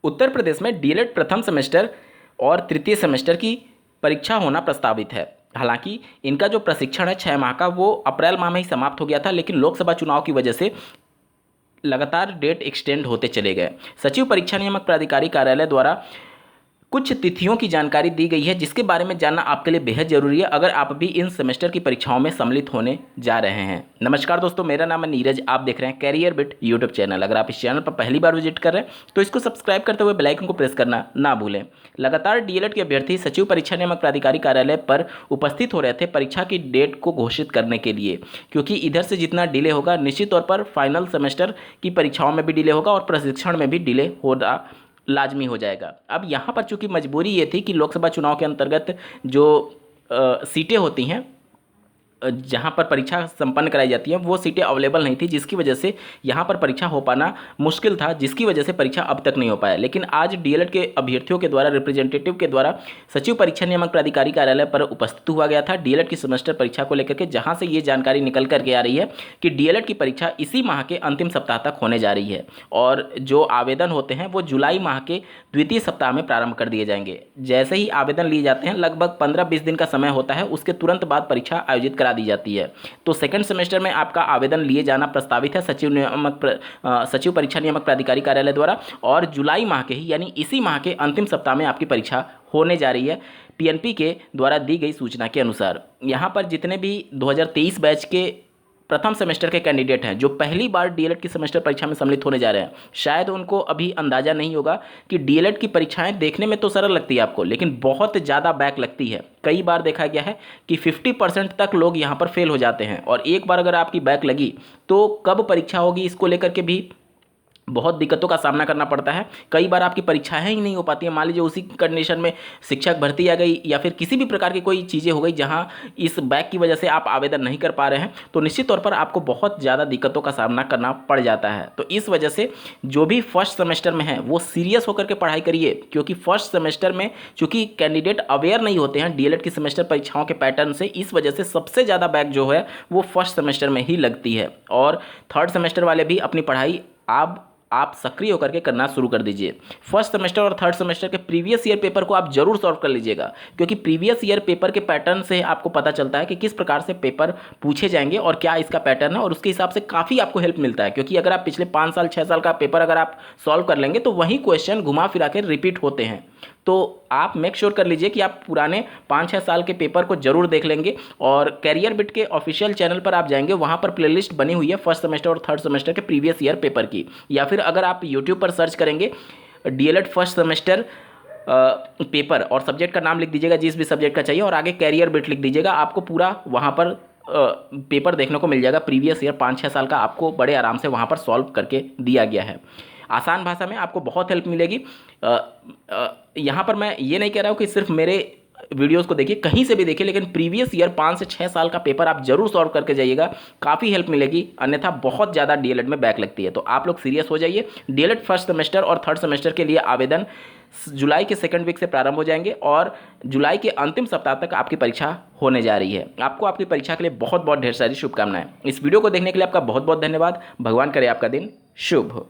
उत्तर प्रदेश में डीएलएड प्रथम सेमेस्टर और तृतीय सेमेस्टर की परीक्षा होना प्रस्तावित है। हालांकि इनका जो प्रशिक्षण है 6 माह का, वो अप्रैल माह में ही समाप्त हो गया था, लेकिन लोकसभा चुनाव की वजह से लगातार डेट एक्सटेंड होते चले गए। सचिव परीक्षा नियामक प्राधिकारी कार्यालय द्वारा कुछ तिथियों की जानकारी दी गई है, जिसके बारे में जानना आपके लिए बेहद जरूरी है अगर आप भी इन सेमेस्टर की परीक्षाओं में सम्मिलित होने जा रहे हैं। नमस्कार दोस्तों, मेरा नाम है नीरज, आप देख रहे हैं कैरियर बिट यूट्यूब चैनल। अगर आप इस चैनल पर पहली बार विजिट कर रहे हैं तो इसको सब्सक्राइब करते हुए बेल आइकन को प्रेस करना ना भूलें। लगातार डीएलएड के अभ्यर्थी सचिव परीक्षा नियामक प्राधिकारी कार्यालय पर उपस्थित हो रहे थे परीक्षा की डेट को घोषित करने के लिए, क्योंकि इधर से जितना डिले होगा निश्चित तौर पर फाइनल सेमेस्टर की परीक्षाओं में भी डिले होगा और प्रशिक्षण में भी डिले होगा, लाजमी हो जाएगा। अब यहाँ पर चूंकि मजबूरी ये थी कि लोकसभा चुनाव के अंतर्गत जो सीटें होती हैं जहाँ पर परीक्षा संपन्न कराई जाती है वो सीटें अवेलेबल नहीं थी, जिसकी वजह से यहाँ पर परीक्षा हो पाना मुश्किल था, जिसकी वजह से परीक्षा अब तक नहीं हो पाया। लेकिन आज डीएलएड के अभ्यर्थियों के द्वारा, रिप्रेजेंटेटिव के द्वारा सचिव परीक्षा नियामक प्राधिकारी कार्यालय पर उपस्थित हुआ गया था डीएलएड की सेमेस्टर परीक्षा को लेकर के, जहाँ से ये जानकारी निकल करके आ रही है कि डीएलएड की परीक्षा इसी माह के अंतिम सप्ताह तक होने जा रही है और जो आवेदन होते हैं वो जुलाई माह के द्वितीय सप्ताह में प्रारंभ कर दिए जाएंगे। जैसे ही आवेदन लिए जाते हैं लगभग 15-20 दिन का समय होता है, उसके तुरंत बाद परीक्षा आयोजित करा दी जाती है। तो सेकंड सेमेस्टर में आपका आवेदन लिए जाना प्रस्तावित है सचिव परीक्षा नियामक प्राधिकारी कार्यालय द्वारा, और जुलाई माह के ही यानी इसी माह के अंतिम सप्ताह में आपकी परीक्षा होने जा रही है। पीएनपी के द्वारा दी गई सूचना के अनुसार यहाँ पर जितने भी 2023 बैच के प्रथम सेमेस्टर के कैंडिडेट हैं जो पहली बार डीएलएड की सेमेस्टर परीक्षा में सम्मिलित होने जा रहे हैं, शायद उनको अभी अंदाज़ा नहीं होगा कि डीएलएड की परीक्षाएं देखने में तो सरल लगती है आपको, लेकिन बहुत ज़्यादा बैक लगती है। कई बार देखा गया है कि 50% तक लोग यहाँ पर फेल हो जाते हैं, और एक बार अगर आपकी बैक लगी तो कब परीक्षा होगी इसको लेकर के भी बहुत दिक्कतों का सामना करना पड़ता है। कई बार आपकी परीक्षाएं ही नहीं हो पाती हैं। मान लीजिए उसी कंडीशन में शिक्षक भर्ती आ गई या फिर किसी भी प्रकार की कोई चीज़ें हो गई जहां इस बैक की वजह से आप आवेदन नहीं कर पा रहे हैं, तो निश्चित तौर पर आपको बहुत ज़्यादा दिक्कतों का सामना करना पड़ जाता है। तो इस वजह से जो भी फर्स्ट सेमेस्टर में है वो सीरियस होकर के पढ़ाई करिए, क्योंकि फर्स्ट सेमेस्टर में चूँकि कैंडिडेट अवेयर नहीं होते हैं डीएलएड की सेमेस्टर परीक्षाओं के पैटर्न से, इस वजह से सबसे ज़्यादा बैक जो है वो फर्स्ट सेमेस्टर में ही लगती है। और थर्ड सेमेस्टर वाले भी अपनी पढ़ाई आप सक्रिय होकर के करना शुरू कर दीजिए। फर्स्ट सेमेस्टर और थर्ड सेमेस्टर के प्रीवियस ईयर पेपर को आप जरूर सॉल्व कर लीजिएगा, क्योंकि प्रीवियस ईयर पेपर के पैटर्न से आपको पता चलता है कि किस प्रकार से पेपर पूछे जाएंगे और क्या इसका पैटर्न है, और उसके हिसाब से काफ़ी आपको हेल्प मिलता है। क्योंकि अगर आप पिछले 5 साल 6 साल का पेपर अगर आप सॉल्व कर लेंगे तो वही क्वेश्चन घुमा फिरा के रिपीट होते हैं। तो आप मेक श्योर कर लीजिए कि आप पुराने 5-6 साल के पेपर को जरूर देख लेंगे, और कैरियर बिट के ऑफिशियल चैनल पर आप जाएंगे, वहाँ पर प्लेलिस्ट बनी हुई है फर्स्ट सेमेस्टर और थर्ड सेमेस्टर के प्रीवियस ईयर पेपर की। या फिर अगर आप यूट्यूब पर सर्च करेंगे डीएलएड फर्स्ट सेमेस्टर पेपर और सब्जेक्ट का नाम लिख दीजिएगा जिस भी सब्जेक्ट का चाहिए, और आगे कैरियर बिट लिख दीजिएगा, आपको पूरा वहाँ पर पेपर देखने को मिल जाएगा। प्रीवियस ईयर 5-6 साल का आपको बड़े आराम से वहाँ पर सॉल्व करके दिया गया है। आसान भाषा में आपको बहुत हेल्प मिलेगी। यहाँ पर मैं ये नहीं कह रहा हूँ कि सिर्फ मेरे वीडियोस को देखिए, कहीं से भी देखिए, लेकिन प्रीवियस ईयर 5 से 6 साल का पेपर आप जरूर सॉल्व करके जाइएगा, काफ़ी हेल्प मिलेगी। अन्यथा बहुत ज़्यादा डीएलएड में बैक लगती है। तो आप लोग सीरियस हो जाइए। डीएलएड फर्स्ट सेमेस्टर और थर्ड सेमेस्टर के लिए आवेदन जुलाई के सेकंड वीक से प्रारंभ हो जाएंगे और जुलाई के अंतिम सप्ताह तक आपकी परीक्षा होने जा रही है। आपको आपकी परीक्षा के लिए बहुत बहुत ढेर सारी शुभकामनाएं। इस वीडियो को देखने के लिए आपका बहुत बहुत धन्यवाद। भगवान करे आपका दिन शुभ हो।